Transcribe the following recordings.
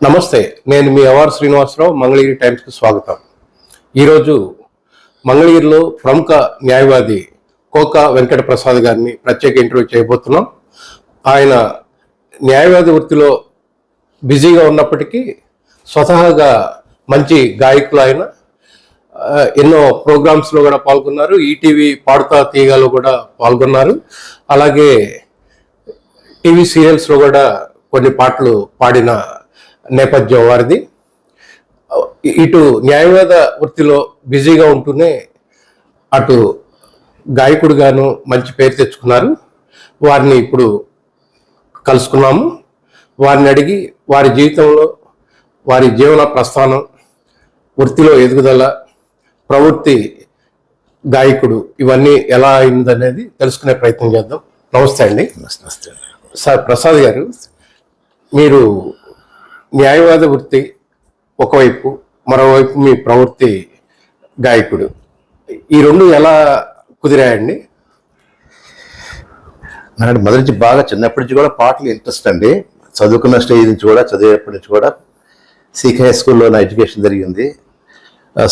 నమస్తే, నేను మీ అవర్ శ్రీనివాసరావు. మంగళగిరి టైమ్స్కి స్వాగతం. ఈరోజు మంగళగిరిలో ప్రముఖ న్యాయవాది కోకా వెంకట ప్రసాద్ గారిని ప్రత్యేక ఇంటర్వ్యూ చేయబోతున్నాం. ఆయన న్యాయవాది వృత్తిలో బిజీగా ఉన్నప్పటికీ స్వతహాగా మంచి గాయకులు. ఆయన ఎన్నో ప్రోగ్రామ్స్లో కూడా పాల్గొన్నారు. ఈటీవీ పాడుతా తీయగాలో కూడా పాల్గొన్నారు. అలాగే టీవీ సీరియల్స్లో కూడా కొన్ని పాటలు పాడిన నేపథ్యం వారిది. ఇటు న్యాయవాద వృత్తిలో బిజీగా ఉంటూనే అటు గాయకుడుగాను మంచి పేరు తెచ్చుకున్నారు. వారిని ఇప్పుడు కలుసుకున్నాము. వారిని అడిగి వారి జీవితంలో వారి జీవన ప్రస్థానం, వృత్తిలో ఎదుగుదల, ప్రవృత్తి గాయకుడు ఇవన్నీ ఎలా అయిందనేది తెలుసుకునే ప్రయత్నం చేద్దాం. నమస్తే అండి. సార్ ప్రసాద్ గారు, మీరు న్యాయవాద వృత్తి ఒకవైపు, మరోవైపు మీ ప్రవృత్తి గాయకుడు, ఈ రెండు ఎలా కుదిరాయండి? నాకు మొదటి నుంచి బాగా చిన్నప్పటి నుంచి కూడా పాటలు ఇంట్రెస్ట్ అండి. చదువుకున్న స్టేజ్ నుంచి కూడా, చదివేప్పటి నుంచి కూడా సీకే హై స్కూల్లో నా ఎడ్యుకేషన్ జరిగింది.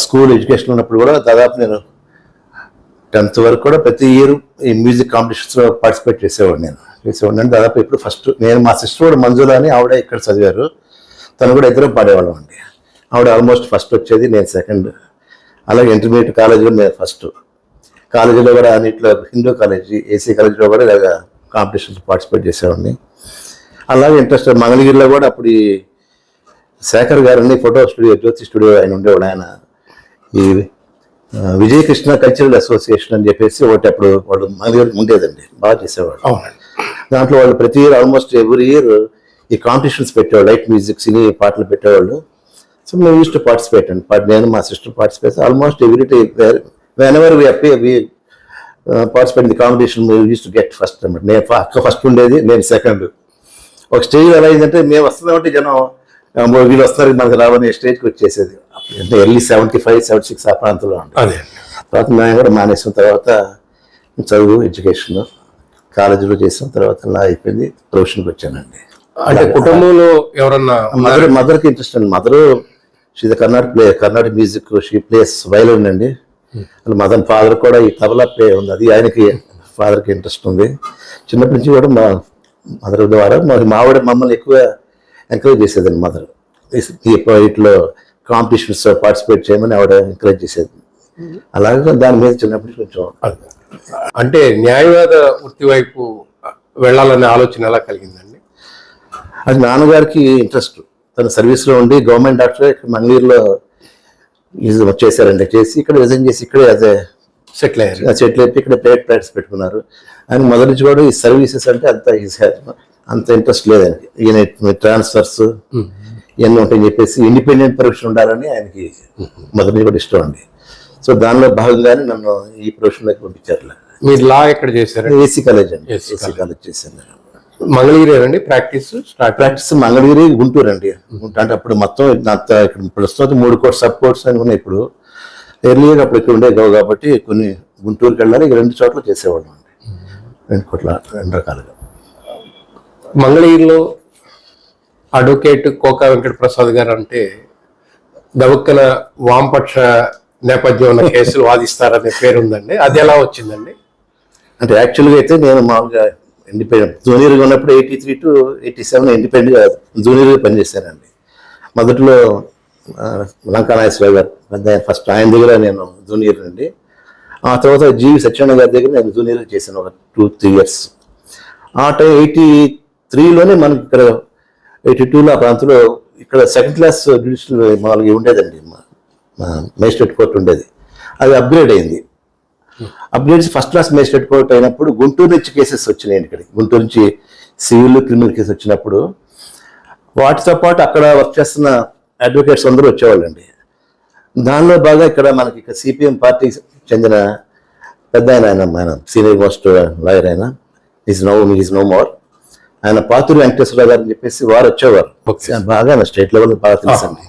స్కూల్ ఎడ్యుకేషన్ ఉన్నప్పుడు కూడా దాదాపు నేను 10th వరకు కూడా ప్రతి ఇయర్ ఈ మ్యూజిక్ కాంపిటీషన్స్లో పార్టిసిపేట్ చేసేవాడిని. దాదాపు ఇప్పుడు ఫస్ట్ నేను, మా సిస్టర్ కూడా మంజుల అని ఆవిడ ఇక్కడ చదివారు, తను కూడా ఇద్దరు పాడేవాళ్ళం అండి. ఆవిడ ఆల్మోస్ట్ ఫస్ట్ వచ్చేది, నేను సెకండ్. అలాగే ఇంటర్మీడియట్ కాలేజీలో నేను ఫస్ట్. కాలేజీలో కూడా అన్నింటిలో, హిందూ కాలేజీ, ఏసీ కాలేజీలో కూడా ఇలాగ కాంపిటీషన్స్ పార్టిసిపేట్ చేసేవాడిని. అలాగే ఇంట్రెస్ట్ మంగళగిరిలో కూడా అప్పుడు ఈ శేఖర్ గారిని ఫోటో స్టూడియో, జ్యోతి స్టూడియో ఆయన ఉండేవాడు. ఆయన ఈ విజయకృష్ణ కల్చరల్ అసోసియేషన్ అని చెప్పేసి ఒకటి అప్పుడు వాడు మంగళగిరి ఉండేదండి, బాగా చేసేవాడు. దాంట్లో వాళ్ళు ప్రతి ఇయర్, ఆల్మోస్ట్ ఎవ్రీ ఇయర్ ఈ కాంపిటీషన్స్ పెట్టేవాళ్ళు, లైట్ మ్యూజిక్, సినీ పాటలు పెట్టేవాళ్ళు. సో మేము యూస్ టు పార్టిసిపేట్ అండి. నేను, మా sister participate almost every day. Whenever we participate in the competition used to get first అనమాట. నేను అక్క ఫస్ట్ ఉండేది, నేను సెకండ్. ఒక స్టేజ్ ఎలా అయిందంటే, మేము వస్తున్నామంటే జనం వీళ్ళు వస్తారు మనకు రావని స్టేజ్కి వచ్చేసేది. అంటే ఎర్లీ 75, 76 ఆ ప్రాంతంలో ఉంటుంది. తర్వాత మేము కూడా మానేసిన తర్వాత చదువు, ఎడ్యుకేషన్ కాలేజీలో చేసిన తర్వాత అలా అయిపోయింది. ప్రొఫెషన్కి వచ్చానండి. అంటే కుటుంబంలో ఎవరన్నా మదర్కి ఇంట్రెస్ట్ అండి. Mother she the Karnataka music, she plays violin అండి. మదర్ ఫాదర్ కూడా ఈ తబలా ప్లే ఉంది, అది ఆయనకి ఫాదర్కి ఇంట్రెస్ట్ ఉంది. చిన్నప్పటి నుంచి కూడా మా మదర్ ద్వారా మావిడ మమ్మల్ని ఎక్కువ ఎంకరేజ్ చేసేదండి. మదర్ వీటిలో కాంపిటీషన్స్ పార్టిసిపేట్ చేయమని ఆవిడ ఎంకరేజ్ చేసేది. అలాగే దాని మీద చిన్నప్పటి నుంచి కొంచెం. అంటే న్యాయవాద వృత్తి వైపు వెళ్ళాలనే ఆలోచన ఎలా కలిగిందండి? అది నాన్నగారికి ఇంట్రెస్ట్. తన సర్వీస్లో ఉండి గవర్నమెంట్ డాక్టర్ ఇక్కడ మంగళగిరిలో చేశారండి. చేసి ఇక్కడ రిజైన్ చేసి ఇక్కడే అదే సెటిల్ అయిపోయి ఇక్కడ ప్రైవేట్ ప్రాక్టీస్ పెట్టుకున్నారు. ఆయన మొదటి నుంచి కూడా ఈ సర్వీసెస్ అంటే అంత ఇంట్రెస్ట్ లేదు ఆయనకి. ఈయన ట్రాన్స్ఫర్స్ ఇవన్నీ ఉంటాయని చెప్పేసి ఇండిపెండెంట్ ప్రొఫెషన్ ఉండాలని ఆయనకి మొదటి నుంచి కూడా ఇష్టం అండి. సో దానిలో భాగంగానే నన్ను ఈ ప్రొఫెషన్లోకి పంపించారు. మీరు లా ఎక్కడ చేశారు? ఏసీ కాలేజ్ అండి. ఏసీ కాలేజ్ చేశాను. మంగళగిరి అండి ప్రాక్టీస్ మంగళగిరి, గుంటూరు అండి. అంటే అప్పుడు మొత్తం ఇక్కడ ప్రస్తుతం 3 కోర్స్ సబ్ కోర్స్ అని ఉన్నాయి. ఇప్పుడు ఎర్లీగా అప్పుడు ఇక్కడ ఉండేవి కాబట్టి కొన్ని గుంటూరుకి వెళ్ళాలి. 2 చోట్ల చేసేవాళ్ళం అండి. 2 రకాలుగా. మంగళగిరిలో అడ్వకేట్ కోకా వెంకట ప్రసాద్ గారు అంటే దవక్కన వామపక్ష నేపథ్యం ఉన్న కేసులు వాదిస్తారనే పేరు ఉందండి. అది ఎలా వచ్చిందండి? అంటే యాక్చువల్గా అయితే నేను మామూలుగా ఇండిపెండెంట్ జూనియర్గా ఉన్నప్పుడు 83 to 87 ఇండిపెండెంట్గా జూనియర్గా పనిచేశానండి. మొదట్లో లంకానాగేశ్వరరావు గారు ఫస్ట్ ఆయన దగ్గర నేను జూనియర్ అండి. ఆ తర్వాత జీవి సత్యనారాయణ గారి దగ్గర నేను జూనియర్గా చేశాను ఒక 2-3 years. ఆ టైం 83లోనే మనకి ఇక్కడ 82లో ఆ ప్రాంతంలో ఇక్కడ సెకండ్ క్లాస్ జ్యుడిషియల్ మామూలుగా ఉండేదండి, మేజిస్ట్రేట్ కోర్టు ఉండేది. అది అప్గ్రేడ్ అయింది. Upgrade first class magistrate court అయినప్పుడు గుంటూరు నుంచి కేసెస్ వచ్చినాయండి. ఇక్కడ గుంటూరు నుంచి సివిల్, క్రిమినల్ కేసు వచ్చినప్పుడు వాటితో పాటు అక్కడ వర్క్ చేస్తున్న అడ్వకేట్స్ అందరూ వచ్చేవాళ్ళండి. దానిలో బాగా ఇక్కడ మనకి సిపిఎం పార్టీకి చెందిన పెద్ద ఆయన సీనియర్ మోస్ట్ లాయర్, ఆయన ఈజ్ నో మోర్, ఆయన పాతూరి వెంకటేశ్వరరావు గారు అని చెప్పేసి వారు వచ్చేవారు. బాగా స్టేట్ లెవెల్ బాగా తెలుసండి.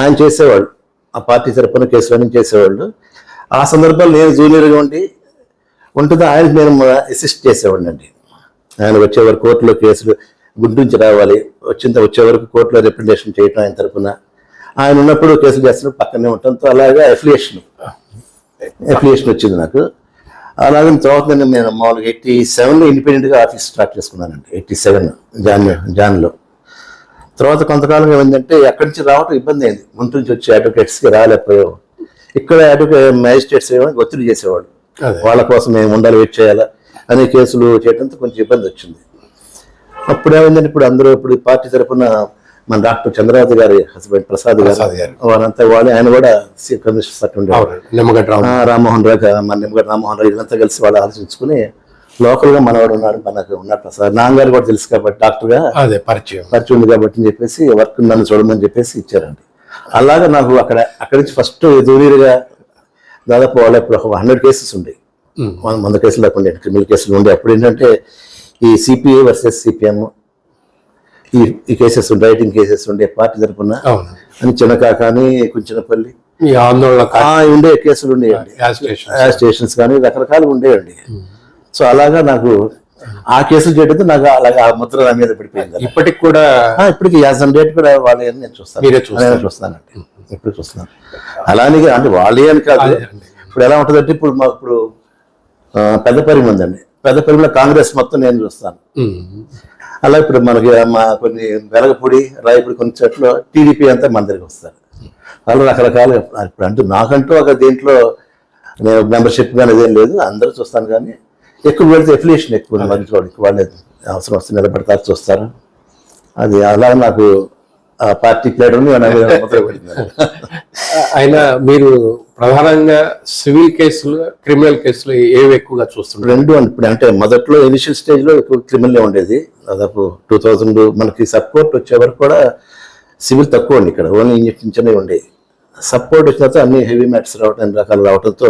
ఆయన చేసేవాళ్ళు, ఆ పార్టీ తరపున కేసులన్నీ చేసేవాళ్ళు. ఆ సందర్భంలో నేను జూనియర్గా ఉంటుందో ఆయనకి నేను అసిస్ట్ చేసేవాడిని అండి. ఆయన వచ్చేవారు కోర్టులో కేసులు గుంటూరు నుంచి రావాలి, వచ్చే వరకు కోర్టులో రిప్రజెంటేషన్ చేయటం ఆయన తరపున. ఆయన ఉన్నప్పుడు కేసులు చేస్తున్నప్పుడు పక్కనే ఉండటంతో అలాగే అఫిలియేషన్ వచ్చింది నాకు. అలాగే తర్వాత నేను మామూలుగా 87లో ఇండిపెండెంట్గా ఆఫీస్ స్టార్ట్ చేసుకున్నానండి. 87 జాన్లో. తర్వాత కొంతకాలం ఏమైందంటే అక్కడి నుంచి రావటం ఇబ్బంది అయింది. గుంటూరు నుంచి వచ్చే అడ్వకేట్స్కి రాలేకపోయావు. ఇక్కడ మ్యాజిస్ట్రేట్స్ ఏమైనా ఒత్తిడి చేసేవాడు, వాళ్ళ కోసం మేము ఉండాలి, వెయిట్ చేయాలా అనే కేసులు చేయడంతో కొంచెం ఇబ్బంది వచ్చింది. అప్పుడు ఏమైందంటే ఇప్పుడు పార్టీ తరఫున మన డాక్టర్ చంద్రవతి గారి హస్బెండ్ ప్రసాద్ గారు వాళ్ళంతా ఆయన కూడా కమిషనర్ పార్టీ ఉండేవారు. రామ్మోహన్ రావు, మన నిమ్మగడ్డ రామ్మోహన్ రావు ఇదంతా కలిసి వాళ్ళు ఆలోచించుకుని లోకల్గా మనవాడు ఉన్నాడు, మనకు ఉన్నాడు ప్రసాద్, నాన్నగారు కూడా తెలుసు కాబట్టి డాక్టర్గా పరిచయం ఉంది కాబట్టి అని చెప్పేసి వర్క్ నన్ను చూడమని చెప్పేసి ఇచ్చారండి. అలాగా నాకు అక్కడి నుంచి ఫస్ట్ ఎదురుగా దాదాపు వాళ్ళ ఇప్పుడు 100 కేసెస్ ఉండేవి. 100 కేసులు దాకా ఉండే క్రిమినల్ కేసులు ఉండే. అప్పుడు ఏంటంటే ఈ సిపిఐ వర్సెస్ సిపిఎం ఈ కేసెస్ రైటింగ్ కేసెస్ ఉండే పార్టీ తరపున అని చిన్నకాక అని కుంచినపల్లి ఉండే కేసులు ఉండేయండి, స్టేషన్స్ కానీ రకరకాలు ఉండేయండి. సో అలాగా నాకు ఆ కేసులు చేయడంతో నాకు అలాగా ఆ ముద్ర నా మీద పడిపోయింది. ఇప్పటికి యాజ్ అన్ డేట్ కూడా వాళ్ళే అని నేను చూస్తానండి. ఇప్పుడు చూస్తున్నాను అలానే, అంటే వాళ్ళే అని కాదు. ఇప్పుడు ఎలా ఉంటుందంటే ఇప్పుడు పెద్దపరిమి ఉందండి, పెద్దపరిమిలో కాంగ్రెస్ మొత్తం నేను చూస్తాను. అలా ఇప్పుడు మనకి మా కొన్ని వెలగపూడి రాయపూడి కొన్ని చోట్ల టీడీపీ అంతా మన దగ్గరికి వస్తారు. అలా రకరకాల ఇప్పుడు అంటూ నాకంటూ ఒక దీంట్లో నేను మెంబర్షిప్ కానీ అదేం లేదు, అందరూ చూస్తాను. కానీ ఎక్కువ పెడితే ఎఫిలియేషన్ ఎక్కువ వాళ్ళే అవసరం వస్తే నిలబడతారు, చూస్తారు. అది అలా నాకు ఆ పార్టీ ప్లేయర్ని అయినా మీరు ప్రధానంగా సివిల్ కేసులు, క్రిమినల్ కేసులు ఏవి ఎక్కువగా చూస్తున్నారు? రెండు. ఇప్పుడు అంటే మొదట్లో ఇనిషియల్ స్టేజ్లో ఎక్కువ క్రిమినల్ ఉండేది. దాదాపు 2000 మనకి సపోర్ట్ వచ్చే వరకు కూడా సివిల్ తక్కువ అండి. ఇక్కడ ఓన్లీ ఇంజక్షన్నే ఉండేది. సపోర్ట్ వచ్చిన తర్వాత అన్ని హెవీ మ్యాటర్స్ రావడం, అన్ని రకాలు రావడంతో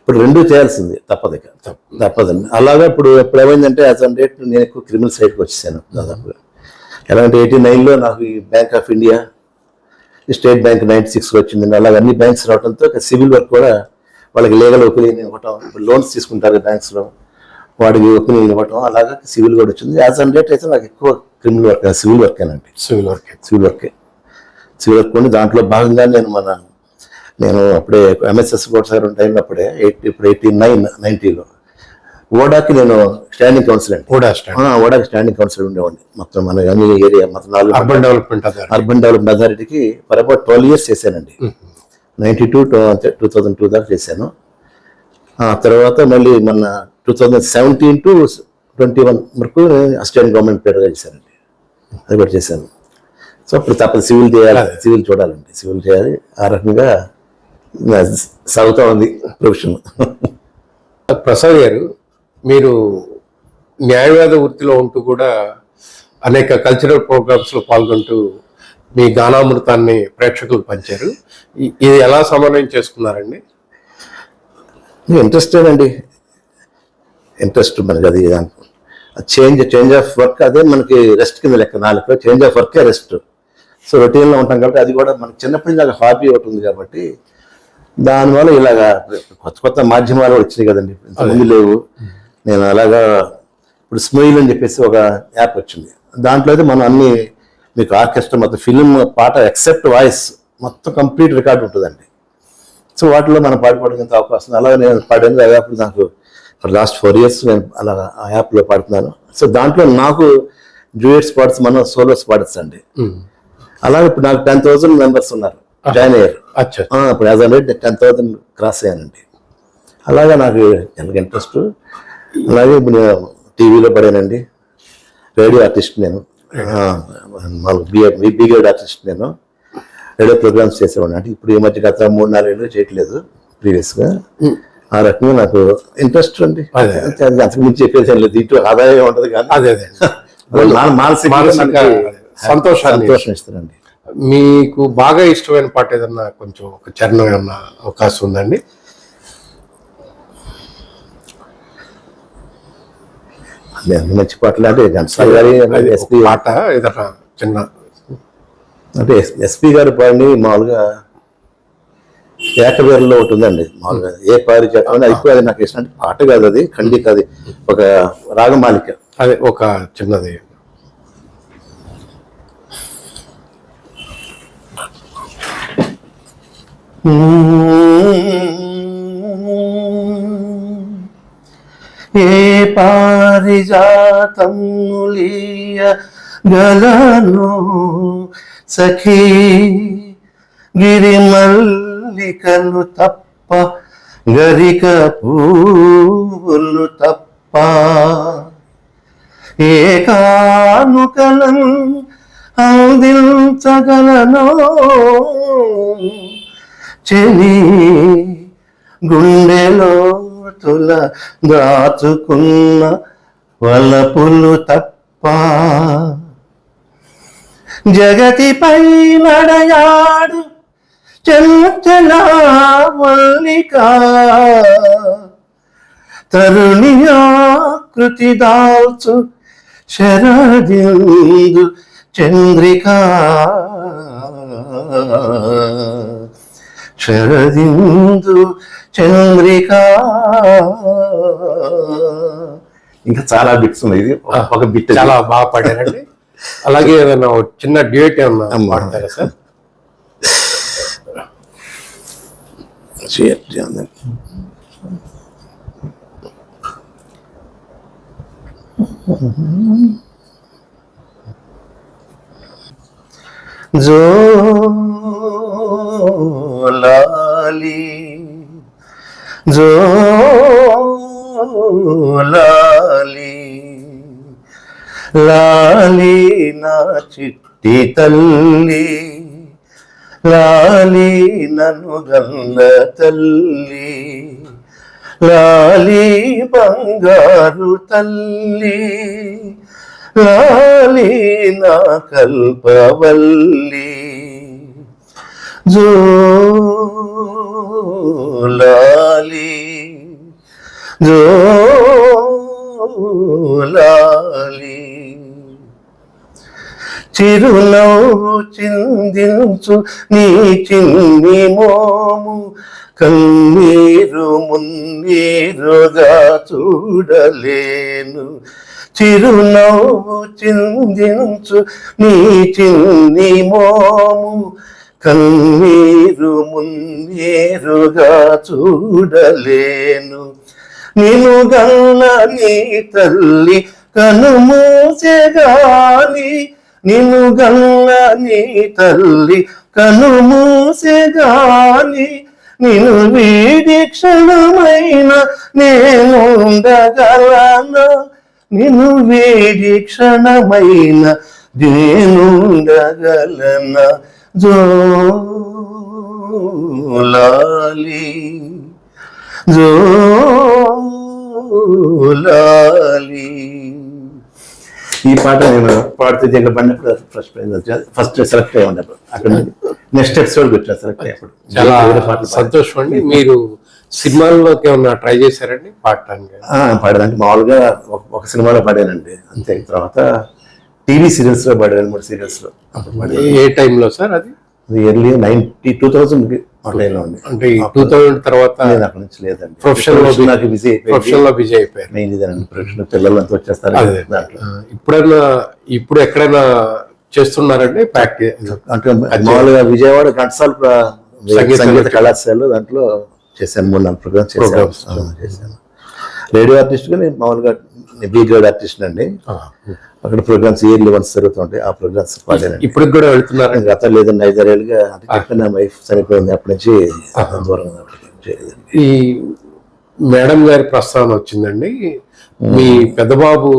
ఇప్పుడు రెండు చేయాల్సింది తప్పదండి. అలాగా ఇప్పుడు ఏమైందంటే యాజ్ ఆన్ డేట్ నేను ఎక్కువ క్రిమినల్ సైడ్కి వచ్చేసాను. దాదాపుగా ఎలా అంటే 89లో నాకు ఈ bank of India, state bank 96లో వచ్చిందండి. అలాగే అన్ని బ్యాంక్స్ రావడంతో సివిల్ వర్క్ కూడా వాళ్ళకి లీగల్ ఒపీనియన్ ఇవ్వటం, లోన్స్ తీసుకుంటారు బ్యాంక్స్లో, వాడికి ఒపీనియన్ ఇవ్వటం, అలాగా సివిల్ కూడా వచ్చింది. యాజ్ ఆన్ డేట్ అయితే నాకు ఎక్కువ క్రిమినల్ వర్క్ సివిల్ వర్కేనండి. సివిల్ వర్క్ ఉండి దాంట్లో భాగంగా నేను అప్పుడే ఎంఎస్ఎస్ కోర్స్ గారు టైంలో అప్పుడే ఇప్పుడు 89-90లో ఓడాకి నేను స్టాండింగ్ కౌన్సిల్ అండి. ఓడాకి స్టాండింగ్ కౌన్సిల్ ఉండేవాడిని. మొత్తం మన ఏరియా మొత్తం అర్బన్ డెవలప్మెంట్ అథారిటీకి ఫర్ అబౌట్ 12 years చేశానండి. 92 to 2002 దాకా చేశాను. ఆ తర్వాత మళ్ళీ మన 2017 to 21 వరకు అసిస్టెంట్ గవర్నమెంట్ ప్లేయర్గా చేశానండి. అది కూడా చేశాను. సో ఇప్పుడు తప్పదు, సివిల్ చూడాలండి, సివిల్ చేయాలి. ఆ రకంగా సాగుతూ ఉంది ప్రొఫెషన్. ప్రసాద్ గారు, మీరు న్యాయవాద వృత్తిలో ఉంటూ కూడా అనేక కల్చరల్ ప్రోగ్రామ్స్లో పాల్గొంటూ మీ గానామృతాన్ని ప్రేక్షకులకు పంచారు. ఇది ఎలా సమన్వయం చేసుకున్నారండి? ఇంట్రెస్ట్ మనకి అది చేంజ్ ఆఫ్ వర్క్, అదే మనకి రెస్ట్ కింద లెక్క. 4 చేంజ్ ఆఫ్ వర్కే రెస్ట్. సో రొటీన్లో ఉంటాం కాబట్టి అది కూడా మనకి చిన్నప్పటి నుంచి నాకు హాబీ ఒకటి ఉంది కాబట్టి దానివల్ల ఇలాగా కొత్త మాధ్యమాలు వచ్చినాయి కదండి, ఇంతకుముందు లేవు. నేను అలాగా ఇప్పుడు స్మైల్ అని చెప్పేసి ఒక యాప్ వచ్చింది. దాంట్లో అయితే మనం అన్ని మీకు ఆర్కెస్ట్రా మొత్తం ఫిలిం పాట ఎక్సెప్ట్ వాయిస్ మొత్తం కంప్లీట్ రికార్డ్ ఉంటుందండి. సో వాటిలో మనం పాడుకోవడానికి అవకాశం. అలాగే నేను పాడాను. ఆ యాప్ నాకు లాస్ట్ 4 years నేను అలా ఆ యాప్లో పాడుతున్నాను. సో దాంట్లో నాకు డ్యూయట్స్ పాడచ్చు, మనం సోలోస్ పాడచ్చు అండి. అలాగే ఇప్పుడు నాకు 10,000 members ఉన్నారు, జాయిన్ అయ్యారు. ఇప్పుడు యాజ్ ఆన్ 10,000 క్రాస్ అయ్యానండి. అలాగా నాకు ఇంట్రెస్ట్. అలాగే ఇప్పుడు నేను టీవీలో పడానండి, రేడియో ఆర్టిస్ట్ నేను, బిగ్రేడ్ ఆర్టిస్ట్ నేను. రేడియో ప్రోగ్రామ్స్ చేసేవాడిని. అంటే ఇప్పుడు ఈ మధ్య గత 3-4 ఏళ్ళు చేయట్లేదు, ప్రీవియస్గా. ఆ రకంగా నాకు ఇంట్రెస్ట్ అండి. అంతకు మించి చెప్పేది లేదు. దీంట్లో ఆదాయం ఉంటుంది కానీ మానసిక సంతోషం ఇస్తారండి. మీకు బాగా ఇష్టమైన పాట ఏదన్నా కొంచెం ఒక చరణం ఏమన్నా అవకాశం ఉందండి? మంచి పాటలు అంటే ఘంటసాల గారి ఎస్పీ పాట ఏదన్నా చిన్న, అంటే ఎస్పీ గారు పాడిని మామూలుగా ఏకవీరలో ఒకటి ఉందండి. మామూలుగా ఏ పారిజాతం ఎక్కువ, అది నాకు ఇష్టం. పాట కాదు, అది ఖండిక, అది ఒక రాగమాలిక. అదే ఒక చిన్నది ఏ పారిజాతములియ గలను సఖీ గిరిమల్లికలు తప్ప గరిక పువ్వులు తప్ప ఏ కానుకలను అందించగలను చెలి గుండెలో తుల దాచుకున్న వలపులు తప్ప జగతిపై నడయాడు చంచల మల్లిక తరుణియాకృతి దాల్చు శరదిందు చంద్రిక శరదిందు చంద్రిక. ఇంకా చాలా బిట్స్ ఉన్నాయి, ఇది ఒక బిట్. చాలా బాగా పాడారండి. అలాగే ఏదైనా ఒక చిన్న డ్యూయట్ ఏమన్నా పాడతారా సార్? జోలాలి జోలాలి లాలి నా చిట్టి తల్లి లాలి నన్ను గల్ల తల్లి లాలి బంగారు తల్లి లాలి నా కల్పవల్లి జోలాలి జోలాలి చిరునవ్వు చిందించు నీ చిన్ని మోము కన్నీరు మున్నీరుగా చూడలేను. చిరునవ్వు చిందించు నీ చిన్ని మోము కన్నీరు మున్నీరుగా చూడలేను. నిన్ను గన్న నీ తల్లి కనుమూసెగాని నిన్ను గల్ల నీ తల్లి కనుమూసెగాని నిన్ను వీడి క్షణమైన నేనుండగలనా నిన్ను వీడి క్షణమైన నేనుండగలనా జోలాలి జోలాలి. ఈ పాట నేను పాడుతూ జగ పడినప్పుడు ఫస్ట్ ప్రైజ్ వచ్చాను, ఫస్ట్ సెలెక్ట్ అయ్యి ఉన్నప్పుడు అక్కడ నెక్స్ట్ ఎపిసోడ్ వచ్చాను సెలెక్ట్ అయ్యేప్పుడు. చాలా సంతోషం అండి. మీరు సినిమాల్లోకి ఏమన్నా ట్రై చేశారండి పాడటానికి? పాడడానికి మామూలుగా ఒక సినిమాలో పాడానండి అంతే. తర్వాత టీవీ సీరియల్స్ లో పాడాను, 3 సీరియల్స్ లో. ఏ టైంలో సార్? అది ఎర్లీ 2000 ఆన్లైన్లో ఉంది. అంటే 2000 తర్వాత నేను అక్కడ నుంచి లేదండి, ప్రొఫెషనల్ లో బిజీ అయిపోయారు. మెయిన్ ఇదేనండి, ప్రొఫెషనల్ పిల్లలంతా వచ్చేస్తారు దాంట్లో. ఇప్పుడు ఎక్కడైనా చేస్తున్నారండి ప్రాక్టీస్? అంటే మామూలుగా విజయవాడ ఘంటసాల సంగీత కళాశాల దాంట్లో చేశాను, 3-4 ప్రోగ్రామ్స్ చేశాను. రేడియో ఆర్టిస్ట్ గా నేను మామూలుగా బీ గ్రేడ్ ఆర్టిస్ట్ అండి. అక్కడ ప్రోగ్రామ్స్ ఇయర్లీ వన్స్ జరుగుతుంటాయి, ఆ ప్రోగ్రామ్స్ పాడానండి. ఇప్పుడు కూడా వెళ్తున్నారు? గత లేదండి, 5-6 ఏళ్ళుగా. అంటే నా వైఫ్ చనిపోయింది, అప్పటి నుంచి దూరంగా. ఈ మేడం గారి ప్రస్తావన వచ్చిందండి. మీ పెద్దబాబు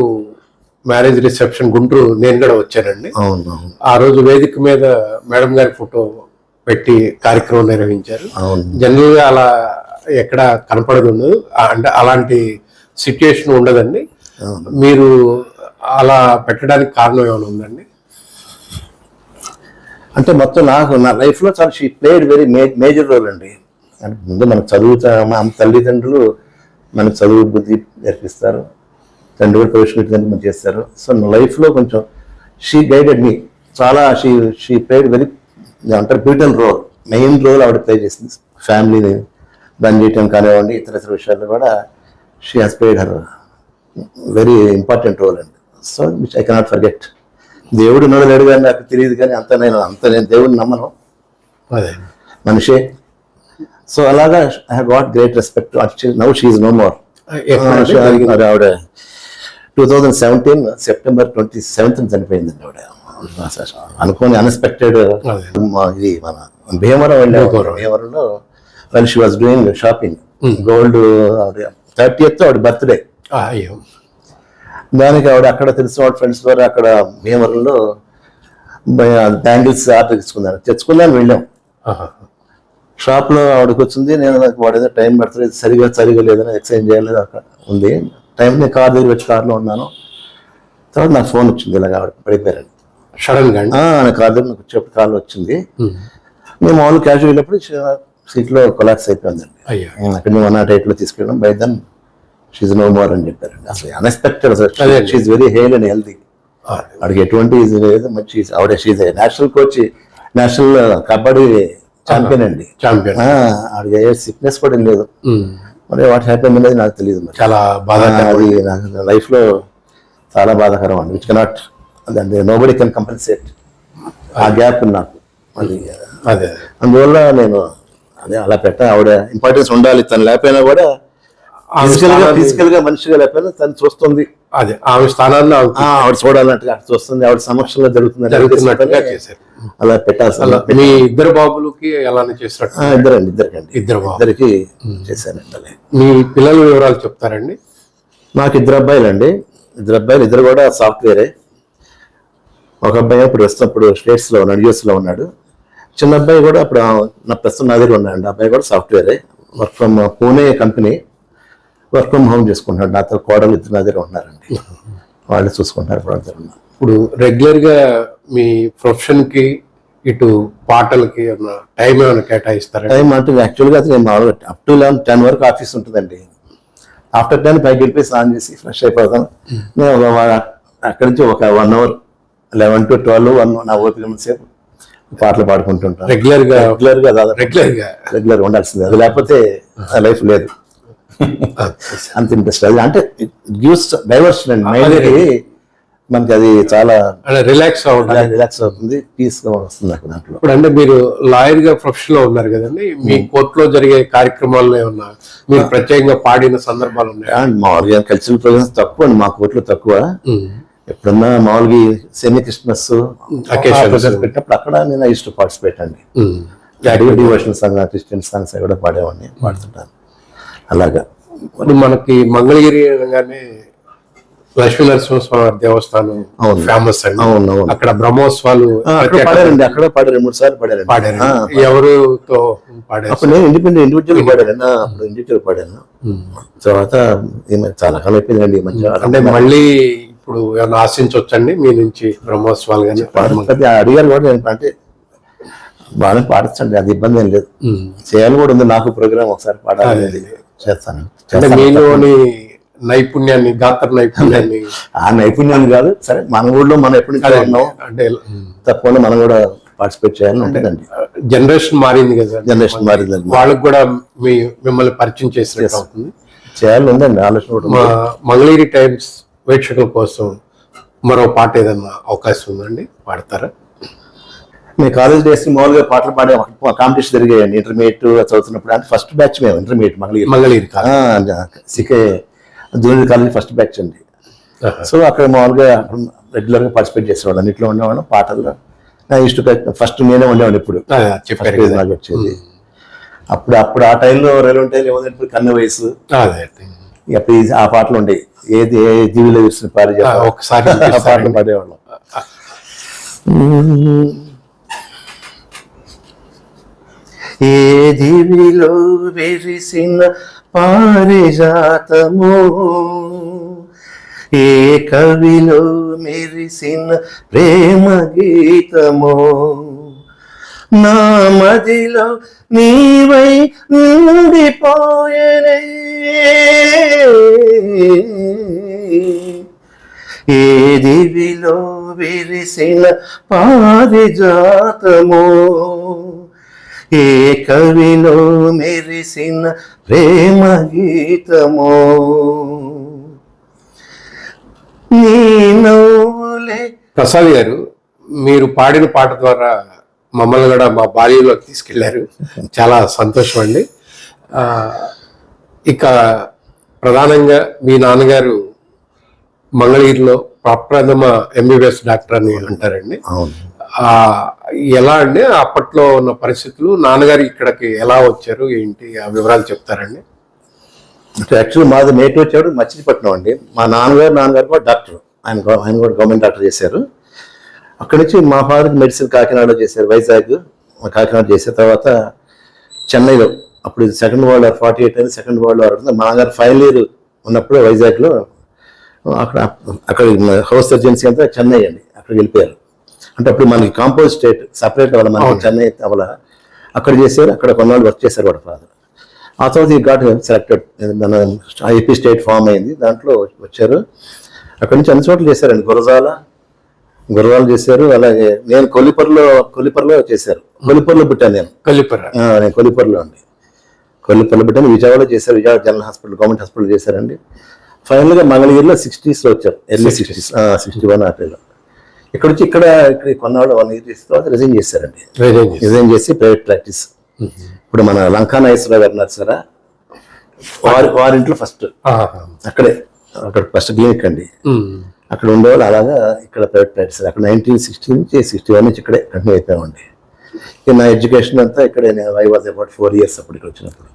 మ్యారేజ్ రిసెప్షన్ గుంటూరు నేను కూడా వచ్చానండి. అవును. ఆ రోజు వేదిక మీద మేడం గారి ఫోటో పెట్టి కార్యక్రమం నిర్వహించారు. జనరల్ గా అలా ఎక్కడ కనపడదు, అంటే అలాంటి సిచ్యుయేషన్ ఉండదండి. మీరు అలా పెట్టడానికి కారణం ఏమైనా ఉందండి? అంటే మొత్తం నా లైఫ్లో చాలా she played very major role అండి. అంటే ముందు మనకు మా తల్లిదండ్రులు మనకు చదువు బుద్ధి నేర్పిస్తారు, తండ్రి కూడా ప్రొఫెషనల్ మనం చేస్తారు. సో నా లైఫ్లో కొంచెం షీ గైడెడ్ మీ చాలా. షీ ప్లేడ్ వెరీ అంటారు బ్యూటిఫుల్ రోల్, మెయిన్ రోల్ ఆవిడ ప్లే చేసింది. ఫ్యామిలీని రన్ చేయటం కానివ్వండి, ఇతర విషయాల్లో కూడా she has played her very important role అండి. So which I cannot forget. దేవుడు ఉన్నాడు లేడు కానీ నాకు తెలియదు, కానీ నేను దేవుడిని నమ్మను, అదే మనిషే సో అలాగా I have got great respect. Now she is no more. ఆవిడ 2017 సెప్టెంబర్ 27 చనిపోయిందండి ఆవిడ. అనుకోని అన్ఎక్స్పెక్టెడ్. ఇది మన భీమవరం వెళ్ళే భీమవరంలో well she was doing shopping gold. 30th ఆవిడ బర్త్డే. దానికి ఆవిడ అక్కడ తెలిసిన వాడు ఫ్రెండ్స్ ద్వారా అక్కడ భీమవరంలో బ్యాంగిల్స్ ఆర్డర్ తెచ్చుకుందాని వెళ్ళాం. షాప్లో ఆవిడకి వచ్చింది. నేను వాడు ఏదో టైం పడుతుంది, సరిగా లేదని ఎక్స్చేంజ్ చేయలేదు అక్కడ ఉంది టైం. నేను కార్ దగ్గర వచ్చి కార్లో ఉన్నాను. తర్వాత నాకు ఫోన్ వచ్చింది, ఇలాగ ఆవిడ పడిపోయారండి సడన్గా. కార్ దగ్గర నాకు వచ్చేప్పుడు కార్లో వచ్చింది. మేము మామూలు క్యాజువల్ వెళ్ళినప్పుడు సీట్లో కొలాక్స్ అయిపోయిందండి. అక్కడ 108లో తీసుకెళ్ళాం. By then she's no more అని చెప్పారండి. అసలు అన్ఎక్స్పెక్టెడ్. అసలు she's very hale and healthy. ఆవిడకి ఎటువంటి ఇది లేదు. మంచి ఆవిడ she's national coach, national kabaddi champion అండి. ఆవిడ ఏ సిక్నెస్ కూడా లేదు. మరి వాట్ హ్యాపెన్ అనేది నాకు తెలియదు. చాలా బాధాకరం. అది నాకు లైఫ్ లో చాలా బాధాకరం అండి. విచ్ కెనాట్ అదండి, నోబడీ కెన్ కంపెన్సేట్ ఆ గ్యాప్ నాకు. అదే అందువల్ల నేను అదే అలా ఆవిడ ఇంపార్టెన్స్ ఉండాలి. తను లేకపోయినా కూడా ఫిజికల్ గా మనిషిగా లేకపోయినా తను చూస్తుంది. అదే ఆమె స్థానాల్లో ఆవిడ చూడాలంటే చూస్తుంది. ఆవిడ సమక్షంలో జరుగుతున్నట్టుగా చేశారు. అలా పెట్టాల్సి. మీ ఇద్దరు బాబులకి అలానే చేసినట్టు? ఇద్దరికి చేశానండి. మీ పిల్లల వివరాలు చెప్తారండి? నాకు 2 అబ్బాయిలండి. 2 అబ్బాయిలు, ఇద్దరు కూడా సాఫ్ట్వేరే. ఒక అబ్బాయి ఇప్పుడు స్టేట్స్ లో ఉన్నాడు, యూఎస్ లో ఉన్నాడు. చిన్న అబ్బాయి కూడా ఇప్పుడు ప్రస్తుతం నా దగ్గర ఉన్నాడు. అబ్బాయి కూడా సాఫ్ట్వేరే. Work from Pune company, work from home చేసుకుంటున్నాడు. నాతో కోడలు ఇద్దరు నా దగ్గర ఉన్నారండి. వాళ్ళు చూసుకుంటారు. ఇప్పుడు రెగ్యులర్ గా మీ ప్రొఫెషన్ కి ఇటు పాటలకి టైం ఏమైనా కేటాయిస్తారా? టైం అంటే యాక్చువల్గా నేను మామూలుగా అప్ టు 10 వరకు ఆఫీస్ ఉంటుందండి. ఆఫ్టర్ 10 పైకి వెళ్ళిపోయి స్నానం చేసి ఫ్రెష్ అయిపోతాం. నేను అక్కడి నుంచి ఒక 1 hour 11 to 12 నా ఓపిక సేపు పాటలు పాడుకుంటుంటాను. రెగ్యులర్ ఉండాల్సిందే. అది లేకపోతే లైఫ్ లేదు. అంత ఇంట్రెస్ట్. అది అంటే డైవర్షన్ అండి మైండ్కి. మనకి అది చాలా రిలాక్స్ అవుతుంది, పీస్ గా వస్తుంది నాకు దాంట్లో. ఇప్పుడు అంటే మీరు లాయర్ గా ప్రొఫెషన్ లో ఉన్నారు కదండి, మీ కోర్టులో జరిగే కార్యక్రమాల్లో ఏమన్నా మీరు ప్రత్యేకంగా పాడిన సందర్భాలు ఉన్నాయా? మామూలుగా కల్చరల్ ప్రోగ్రామ్స్ తక్కువ అండి మా కోర్టులో, తక్కువ. ఎప్పుడన్నా మామూలుగా సెమీ క్రిస్మస్ పెట్టినప్పుడు అక్కడ నేను ఐ యూజ్డ్ టు పార్టిసిపేట్ అండి. డివోషనల్ సాంగ్, క్రిస్టియన్ సాంగ్స్ కూడా పాడేవాడిని, పాడుతుంటాను అలాగా. మనకి మంగళగిరి అనగానే లక్ష్మీ నరసింహస్వామి దేవస్థానం ఫేమస్ అండి. అక్కడ బ్రహ్మోత్సవాలు పాడారండి. అక్కడ పాడారు, 3 సార్లు పాడారు. ఎవరుతో పాడారు? అప్పుడు నేను ఇండివిజువల్ పాడాను. అప్పుడు ఇండివిజువల్ పాడాను. తర్వాత చాలా కాలం అయిపోయిందండి ఈ మధ్య. అంటే మళ్ళీ ఇప్పుడు ఏమైనా ఆశించవచ్చండి మీ నుంచి బ్రహ్మోత్సవాలు కానీ? అడిగారు కూడా. నేను అంటే బాగానే పాడచ్చండి, అది ఇబ్బంది ఏం లేదు. చేయాలి కూడా ఉంది నాకు ప్రోగ్రామ్. ఒకసారి పాడాలి, చేస్తాను. అంటే మీలోని నైపుణ్యాన్ని, గాత్ర నైపుణ్యాన్ని, ఆ నైపుణ్యాన్ని కాదు, సరే మన ఊళ్ళో మనం ఎప్పుడు ఉన్నాం అంటే తప్పకుండా మనం కూడా పార్టిసిపేట్ చేయాలని ఉంటుందండి. జనరేషన్ మారింది కదా, జనరేషన్ మారిందండి. వాళ్ళకి కూడా మిమ్మల్ని పరిచయం చేసినట్టు అవుతుంది. చేయాలని ఉందండి ఆలోచన కూడా. మా మంగళగిరి టైమ్స్ వీక్షకుల కోసం మరో పాట ఏదన్నా అవకాశం ఉందండి, పాడతారా? మీ కాలేజ్ డేస్ మామూలుగా పాటలు పాడే కాంపిటీషన్ జరిగాయండి. ఇంటర్మీడియట్ చదువుతున్నప్పుడు అంటే ఫస్ట్ బ్యాచ్ మేము intermediate Mangalagiri CK junior college first batch అండి. సో అక్కడ మామూలుగా రెగ్యులర్ గా పార్టిసిపేట్ చేసేవాడు, అన్నింటిలో ఉండేవాడు. పాటల్లో నా ఇష్టం ఫస్ట్ నేనే ఉండేవాడు. ఇప్పుడు నాకు వచ్చేది. అప్పుడు ఆ టైంలో రేలుంటే ఏమంటే కన్న వయసు, అప్పుడు ఆ పాటలు ఉండేవి. ఏ జీవిలో విరిసిన పారి ఒకసారి పాటలు పాడేవాళ్ళం. ఏ దివిలో విరిసిన పారిజాతము, ఏ కవిలో మెరిసిన ప్రేమ గీతము, నా మదిలో నీవై ఉండిపోయెనే. ఏ దివిలో విరిసిన పారిజాతము, ఏ కవిలో మెరిసిన ప్రేమ గీతమో, నీ నవ్వులే. ప్రసాద్ గారు, మీరు పాడిన పాట ద్వారా మమ్మల్ని కూడా మా బాల్యంలోకి తీసుకెళ్లారు. చాలా సంతోషం అండి. ఆ, ఇక ప్రధానంగా మీ నాన్నగారు మంగళగిరిలో ప్రప్రథమ ఎంబీబీఎస్ డాక్టర్ అని అంటారండి. అవును. ఆ, ఎలా అండి అప్పట్లో ఉన్న పరిస్థితులు, నాన్నగారు ఇక్కడికి ఎలా వచ్చారు ఏంటి ఆ వివరాలు చెప్తారండి? అంటే యాక్చువల్లీ మాది నేటివ్ వచ్చాడు మచిలీపట్నం అండి. మా నాన్నగారు కూడా డాక్టర్. ఆయన కూడా గవర్నమెంట్ డాక్టర్ చేశారు. అక్కడి నుంచి మా ఫాదర్కి మెడిసిన్ కాకినాడలో చేశారు, వైజాగ్ కాకినాడ చేసిన తర్వాత చెన్నైలో, అప్పుడు సెకండ్ వరల్డ్ వార్ 48 అనేది సెకండ్ వరల్డ్ వార్. మా నాన్నగారు ఫైనల్ ఇయర్ ఉన్నప్పుడు వైజాగ్లో అక్కడ హౌస్ సర్జెన్సీ అంతా చెన్నై అండి, అక్కడికి వెళ్ళిపోయారు. అంటే అప్పుడు మనకి కాంపౌండ్ స్టేట్ సపరేట్ అవ్వాలి, మనకి చెన్నై అవ్వాల. అక్కడ చేశారు, అక్కడ కొన్నాళ్ళు వర్క్ చేశారు వాడు ఫాదర్. ఆ తర్వాత ఈ గాట్ సెలెక్టెడ్, మన ఐపీ స్టేట్ ఫామ్ అయింది, దాంట్లో వచ్చారు. అక్కడి నుంచి అన్ని చోట్ల చేశారండి. గురజాల చేశారు. అలాగే నేను కొల్లిపర్లో చేశారు. కొల్లిపర్లో పుట్టాను నేను. నేను కొల్లిపర్లో అండి. కొల్లిపర్లో పుట్టాను. విజయవాడలో చేశారు, Vijayawada general hospital, government hospital చేశారండి. ఫైనల్గా మంగళగిరిలో 60s వచ్చారు, ఎర్లీ 60s, 61 ఆటలో. ఇక్కడ వచ్చి ఇక్కడ కొన్నాళ్ళు 1 year చేసిన తర్వాత రిజైన్ చేశారండి. రిజైన్ చేసి ప్రైవేట్ ప్రాక్టీస్. ఇప్పుడు మన లంకా నాగేశ్వరరావు గారు ఉన్నారు సార్, వారింట్లో ఫస్ట్ అక్కడ ఫస్ట్ క్లినిక్ అండి, అక్కడ ఉండేవాళ్ళు. అలాగా ఇక్కడ ప్రైవేట్ ప్రాక్టీస్. అక్కడ 1960 నుంచి 61 నుంచి ఇక్కడే కంటిన్యూ అయిపోయామండి. నా ఎడ్యుకేషన్ అంతా ఇక్కడే. ఐ వాజ్ అబౌట్ 4 years అప్పుడు ఇక్కడ వచ్చినప్పుడు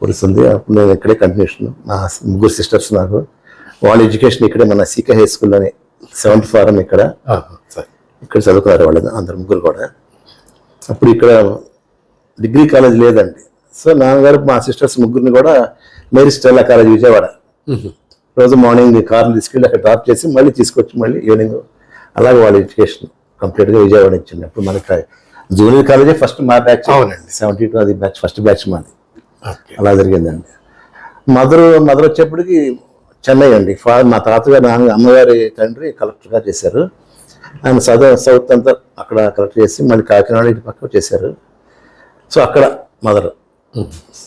వస్తుంది. అప్పుడు నేను ఇక్కడే కంటిన్యూషన్. నా 3 sisters నాకు, వాళ్ళ ఎడ్యుకేషన్ ఇక్కడే మన సీకే హై స్కూల్లోనే 7th ఫారం ఇక్కడ చదువుకున్నారు వాళ్ళు అందరు 3 కూడా. అప్పుడు ఇక్కడ డిగ్రీ కాలేజ్ లేదండి. సో నాన్నగారు మా సిస్టర్స్ 3 కూడా మేరీ స్టెల్లా కాలేజ్ విజయవాడ, రోజు మార్నింగ్ కార్లు తీసుకెళ్ళి అక్కడ డ్రాప్ చేసి మళ్ళీ తీసుకొచ్చి మళ్ళీ ఈవినింగ్, అలాగే వాళ్ళ ఎడ్యుకేషన్ కంప్లీట్గా విజయవాడ ఇచ్చింది. అప్పుడు మనకి జూనియర్ కాలేజే ఫస్ట్ మా బ్యాచ్. అవునండి, 72 అది బ్యాచ్, ఫస్ట్ బ్యాచ్ మాది. అలా జరిగిందండి. మదర్ వచ్చేప్పటికి చెన్నై అండి. మా తాతగారు అమ్మగారి తండ్రి కలెక్టర్గా చేశారు. ఆయన సౌత్ అంతా అక్కడ కలెక్టర్ చేసి మళ్ళీ కాకినాడ ఇటు పక్క చేశారు. సో అక్కడ మదర్.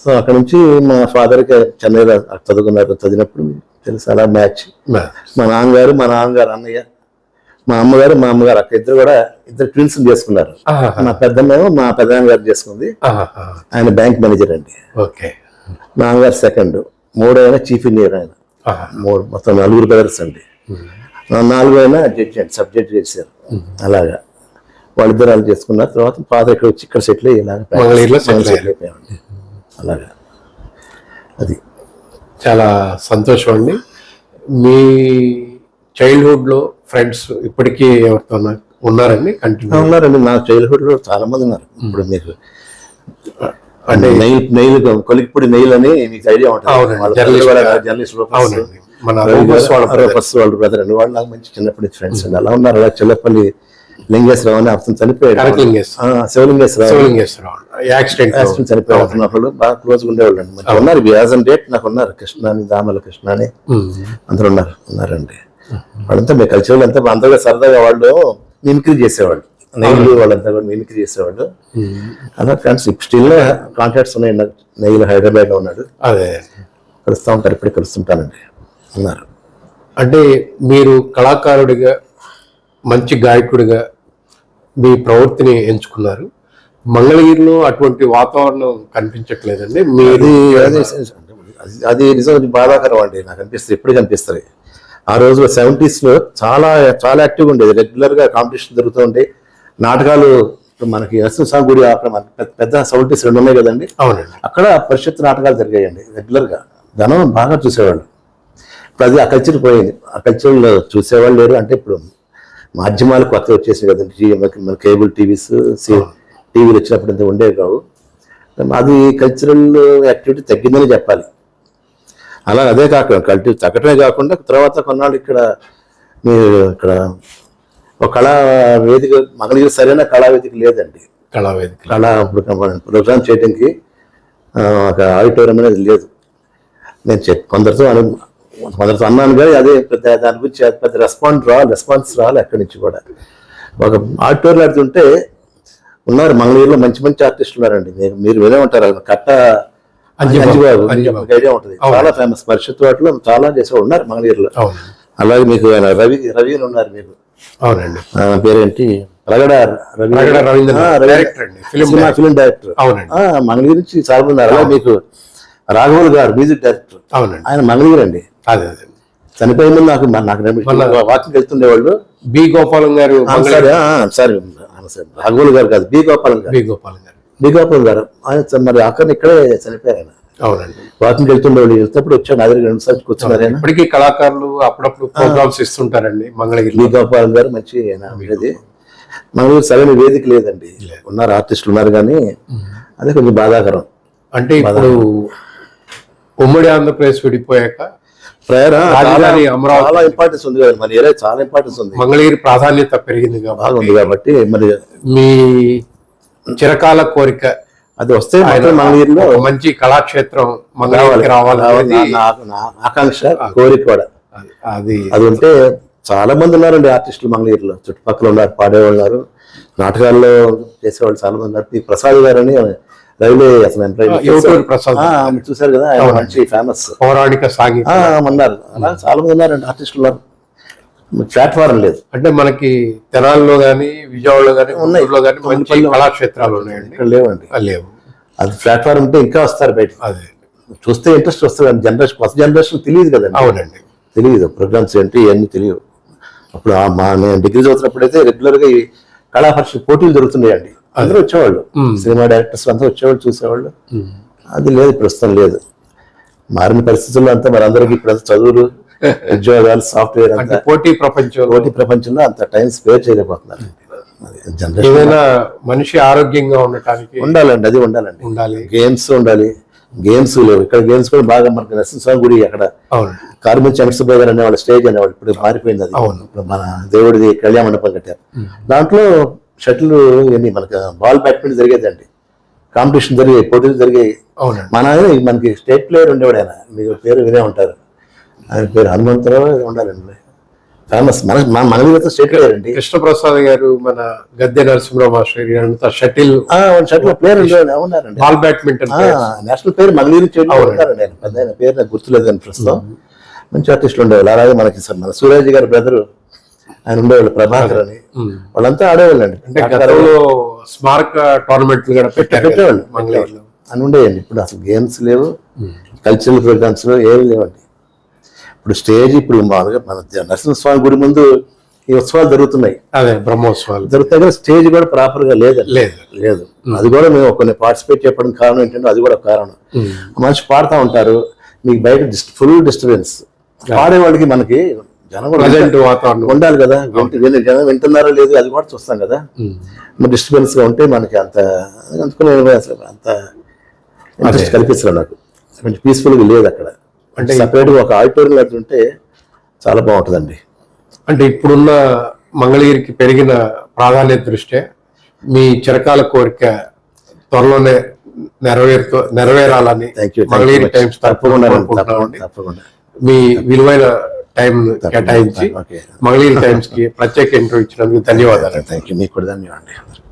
సో అక్కడ నుంచి మా ఫాదర్కి చెన్నైలో చదివినప్పుడు తెలుసు, అలా మ్యాచ్. మా నాన్నగారు అన్నయ్య, మా అమ్మగారు అక్క ఇద్దరు ట్విన్స్ చేసుకున్నారు. మా పెద్దమ్మేమో మా పెద్దనాన్నగారు చేసుకుంది, ఆయన బ్యాంక్ మేనేజర్ అండి. మా నాన్నగారు సెకండ్, 3 అయినా చీఫ్ ఇంజనీర్. ఆయన మొత్తం 4 బ్రదర్స్ అండి. 4 అయినా జడ్జి అండి, సబ్జెక్ట్ చేశారు. అలాగా వాళ్ళిద్దరు అలా చేసుకున్నారు. తర్వాత ఫాదర్ ఇక్కడ వచ్చి ఇక్కడ సెటిల్ అయ్యి అయిపోయామండి. అలాగా అది చాలా సంతోషం అండి. మీ చైల్డ్హుడ్లో ఫ్రెండ్స్ ఇప్పటికీ ఎవరితో ఉన్నారండి? కంటిన్యూ ఉన్నారండి. నా చైల్డ్హుడ్లో చాలా మంది ఉన్నారు. ఇప్పుడు మీకు అంటే నెయిల్ కొలికిపూడి నెయిల్ అని మీకు ఐడియా ఉంటుంది, జర్నలిస్ట్ వాళ్ళ బ్రదర్ అండి. వాళ్ళు నాకు మంచి చిన్నప్పటి ఫ్రెండ్స్ అండి. అలా ఉన్నారు. అలా చిల్లపల్లి లింగేశ్వరరావు అని అతను చనిపోయాడు, శివలింగేశ్వరరావు యాక్సిడెంట్ చనిపోయినప్పుడు బాగా క్లోజ్గా ఉండేవాళ్ళు అండి. మంచి ఉన్నారు, యాజ్ అండ్ డేట్ నాకు ఉన్నారు. కృష్ణాని, దామల కృష్ణాని అందరూ ఉన్నారండి. వాళ్ళంతా మీ కల్చరల్ అంతా అందరూ సరదాగా వాళ్ళు మిమిక్రీ చేసేవాళ్ళు, నెయ్యిలు వాళ్ళంతా కూడా మిమిక్రీ చేసేవాళ్ళు. అలా ఫ్రెండ్స్ స్టిల్ కాంటాక్ట్స్ ఉన్నాయి. నెయ్యిలు హైదరాబాద్లో ఉన్నాడు, అదే కలుస్తూ ఉంటారు, ఇప్పటికి కలుస్తుంటానండి. ఉన్నారు. అంటే మీరు కళాకారుడిగా, మంచి గాయకుడిగా మీ ప్రవృత్తిని ఎంచుకున్నారు. మంగళగిరిలో అటువంటి వాతావరణం కనిపించట్లేదండి. మీది అది నిజం బాధాకరం అండి. నాకు అనిపిస్తుంది, ఎప్పుడు కనిపిస్తుంది. ఆ రోజులో 70s చాలా చాలా యాక్టివ్గా ఉండేది. రెగ్యులర్గా కాంపిటీషన్ జరుగుతూ ఉండే నాటకాలు. మనకి నరసింహస్వామి గుడి అక్కడ పెద్ద 70s 2 ఉన్నాయి కదండి. అవునండి, అక్కడ పరిషత్ నాటకాలు జరిగాయండి రెగ్యులర్గా. జనం బాగా చూసేవాళ్ళు. ఇప్పుడు అది ఆ కల్చర్ పోయింది. ఆ కల్చర్లో చూసేవాళ్ళు లేరు. అంటే ఇప్పుడు మాధ్యమాలు కొత్త వచ్చేసాయి కదండి, మన కేబుల్ టీవీలు వచ్చినప్పుడు అంతా ఉండేవి కావు. అది కల్చరల్ యాక్టివిటీ తగ్గిందని చెప్పాలి. అలా అదే కాకుండా కల్చర్ తగ్గటమే కాకుండా తర్వాత కొన్నాళ్ళు ఇక్కడ మీరు ఇక్కడ ఒక కళా వేదిక, మంగళగిరి సరైన కళావేదిక లేదండి. ప్రోగ్రామ్ చేయడానికి ఒక ఆడిటోరియం అనేది లేదు. నేను కొందరితో అన్నాను కానీ అదే పెద్ద దాని గురించి పెద్ద రెస్పాన్స్ రావాలి ఎక్కడి నుంచి కూడా. ఒక ఆడిటోరియం ఆడుతుంటే ఉన్నారు మంగళగిరిలో మంచి మంచి ఆర్టిస్టులు ఉన్నారండి. మీరు వినే ఉంటారు, కట్ట అంజిబాబు ఐడియా ఉంటుంది, చాలా ఫేమస్. పరిషత్ వాటిలో చాలా చేసేవాళ్ళు ఉన్నారు మంగళగిరిలో. అలాగే మీకు ఆయన రవి ఉన్నారు మీకు. అవునండి, పేరేంటి రగడ రగడ రవీంద్రనాథ్ డైరెక్టర్ అండి, ఫిలిం డైరెక్టర్. అవునండి. మంగళగిరి నుంచి చాలా మంది ఉన్నారు. అలాగే మీకు రాఘవులు గారు మ్యూజిక్ డైరెక్టర్, అవునండి. ఆయన మంగళగిరి అండి. అదే అదే చనిపోయే ముందు నాకు వాకింగ్ వెళ్తుండేవాళ్ళు. బి గోపాలం గారు సారీ రాఘవులు గారు కాదు, బి గోపాలం గారు. బి గోపాలం గారు, బి గోపాలం గారు ఆయన మరి అక్కడ ఇక్కడే చనిపోయారు ఆయన. అవునండి. వాకింగ్ వెళ్తుండేవాళ్ళు, వెళ్తేప్పుడు వచ్చాడు నా దగ్గర 2 సార్లు కూర్చున్నారు ఆయన. ఇప్పటికీ కళాకారులు అప్పుడప్పుడు ప్రోగ్రామ్స్ ఇస్తుంటారండి మంగళగిరి. బి గోపాలం గారు మంచి ఉండేది. మంగళగిరి సరైన వేదిక లేదండి, ఉన్నారు ఆర్టిస్టులు ఉన్నారు కానీ అదే కొంచెం బాధాకరం. అంటే ఇప్పుడు ఉమ్మడి ఆంధ్రప్రదేశ్ విడిపోయాక రాజధాని అమరావతి చాలా ఇంపార్టెన్స్ ఉంది కదా, మన ఏరియా చాలా ఇంపార్టెన్స్ ఉంది. మంగళగిరి ప్రాధాన్యత పెరిగింది కాబట్టి మరి మీ చిరకాల కోరిక అది వస్తే మంగళగిరిలో మంచి కళాక్షేత్రం మంగళగిరికి రావాలని నా ఆకాంక్ష, కోరిక కూడా. అది ఉంటే చాలా మంది ఉన్నారండి ఆర్టిస్టులు మంగళగిరిలో, చుట్టుపక్కల ఉన్నారు, పాడేవాళ్ళు ఉన్నారు, నాటకాల్లో చేసేవాళ్ళు చాలా మంది ఉన్నారు. ప్రసాద్ గారు అని రైల్వే అసలు ఎంప్లాయీ ప్రసాద్ చూసారు కదా, ఆయన మంచి ఫేమస్ పౌరాణిక సాంఘిక ఉన్నారు. అలా చాలా మంది ఉన్నారండి ఆర్టిస్టులు ఉన్నారు. ప్లాట్ఫారం లేదు అంటే మనకి తెనాల్లో గానీ విజయవాడలో గానీ ఊళ్ళో గానీ మంచి కళాక్షేత్రాలు ఉన్నాయండి, ఇక్కడ లేవండి. లేవు. అది ప్లాట్ఫారం ఉంటే ఇంకా వస్తారు బయట, అదే చూస్తే ఇంట్రెస్ట్ వస్తుంది. జనరేషన్ ఫస్ట్ జనరేషన్ తెలియదు కదండి. అవునండి, తెలియదు ప్రోగ్రామ్స్ ఏంటి ఇవన్నీ తెలియదు. అప్పుడు నేను డిగ్రీ చదువుతున్నప్పుడైతే రెగ్యులర్ గా ఈ కళా పరిషత్ పోటీలు జరుగుతున్నాయండి, అందరూ వచ్చేవాళ్ళు, సినిమా డైరెక్టర్స్ అంతా వచ్చేవాళ్ళు, చూసేవాళ్ళు. అది లేదు, ప్రస్తుతం లేదు. మారిన పరిస్థితుల్లో అంతా మరి అందరికి ఇప్పుడు చదువులు, ఉద్యోగాలు, సాఫ్ట్వేర్ అంతా పోటీ ప్రపంచంలో అంత టైం స్పేర్ చేయలేకపోతున్నారు. ఏదైనా మనిషి ఆరోగ్యంగా ఉండటానికి ఉండాలండి, అది ఉండాలి. గేమ్స్ ఉండాలి, గేమ్స్ లేవు ఇక్కడ. గేమ్స్ కూడా బాగా మనకి నరసింహస్వామి గుడి అక్కడ కార్మిక చంద్రబాబు గారు అనేవాళ్ళు స్టేజ్ అనేవాళ్ళు, ఇప్పుడు మారిపోయింది అది. ఇప్పుడు మన దేవుడిది కళ్యాణ మండపం కట్టారు, దాంట్లో షటిల్ ఇవన్నీ మనకి బాల్ బ్యాడ్మింటన్ జరిగేదండి, కాంపిటీషన్ జరిగాయి, పోటీలు జరిగాయి. మన మనకి స్టేట్ ప్లేయర్ ఉండేవాడు ఆయన, మీకు పేరు వినే ఉంటారు, ఆయన పేరు హనుమంతరావు ఉండాలండి, ఫేమస్. మన మంగళగిరితో స్టేట్ ప్లేయర్ అండి. కృష్ణప్రసాద్ గారు, మన గద్దె నరసింహరావు మాస్టర్ షటిల్ ప్లేయర్ ఉన్నారండి. బాల్ బ్యాడ్మింటన్ నేషనల్ పేరు మంగళగిరి ఉన్నారండి. ఆయన పెద్ద ఆయన పేరు నాకు గుర్తులేదు అని ప్రస్తుతం. మంచి ఆర్టిస్టులు ఉండేవాళ్ళు. అలాగే మనకి మన సూర్యాజీ గారి బ్రదరు ఆయన ఉండేవాళ్ళు, ప్రభాకర్ అని, వాళ్ళంతా ఆడేవాళ్ళు అండి. అంటే గతంలో స్మారక టోర్నమెంట్లు కూడా పెట్టేవాళ్ళు మంగళగిరిలో అని ఉండేయండి. ఇప్పుడు అసలు గేమ్స్ లేవు, కల్చరల్ ప్రోగ్రామ్స్ ఏమి లేవండి. ఇప్పుడు స్టేజ్ ఇప్పుడు మామూలుగా మన నరసింహస్వామి గుడి ముందు ఈ ఉత్సవాలు జరుగుతున్నాయి, అదే బ్రహ్మోత్సవాలు జరుగుతాయి కదా, స్టేజ్ కూడా ప్రాపర్ గా లేదు. అది కూడా మేము కొన్ని పార్టిసిపేట్ చెప్పడం కారణం ఏంటంటే అది కూడా కారణం. మనిషి పాడుతూ ఉంటారు, మీకు బయట ఫుల్ డిస్టర్బెన్స్, పాడేవాళ్ళకి మనకి జనం వాతావరణం ఉండాలి కదా, జనం వింటున్నారో లేదు అది కూడా చూస్తాం కదా. డిస్టర్బెన్స్ గా ఉంటే మనకి అంత అందుకునే అంత ఇంట్రెస్ట్ కల్పిస్తారు నాకు. కొంచెం పీస్ఫుల్ గా లేదు అక్కడ. అంటే సపరేట్ గా ఒక ఆడిటోరియం లాంటి ఉంటే చాలా బాగుంటుందండి. అంటే ఇప్పుడున్న మంగళగిరికి పెరిగిన ప్రాధాన్యత దృష్ట్యా మీ చిరకాల కోరిక త్వరలోనే నెరవేరాలని మంగళగిరి టైమ్స్ తప్పకుండా మీ విలువైన టైం కేటాయించి మంగళగిరి టైమ్స్ కి ప్రత్యేక ఇంటర్వ్యూ ఇచ్చినందుకు ధన్యవాదాలు. Thank you. మీకు కూడా ధన్యవాదాలు.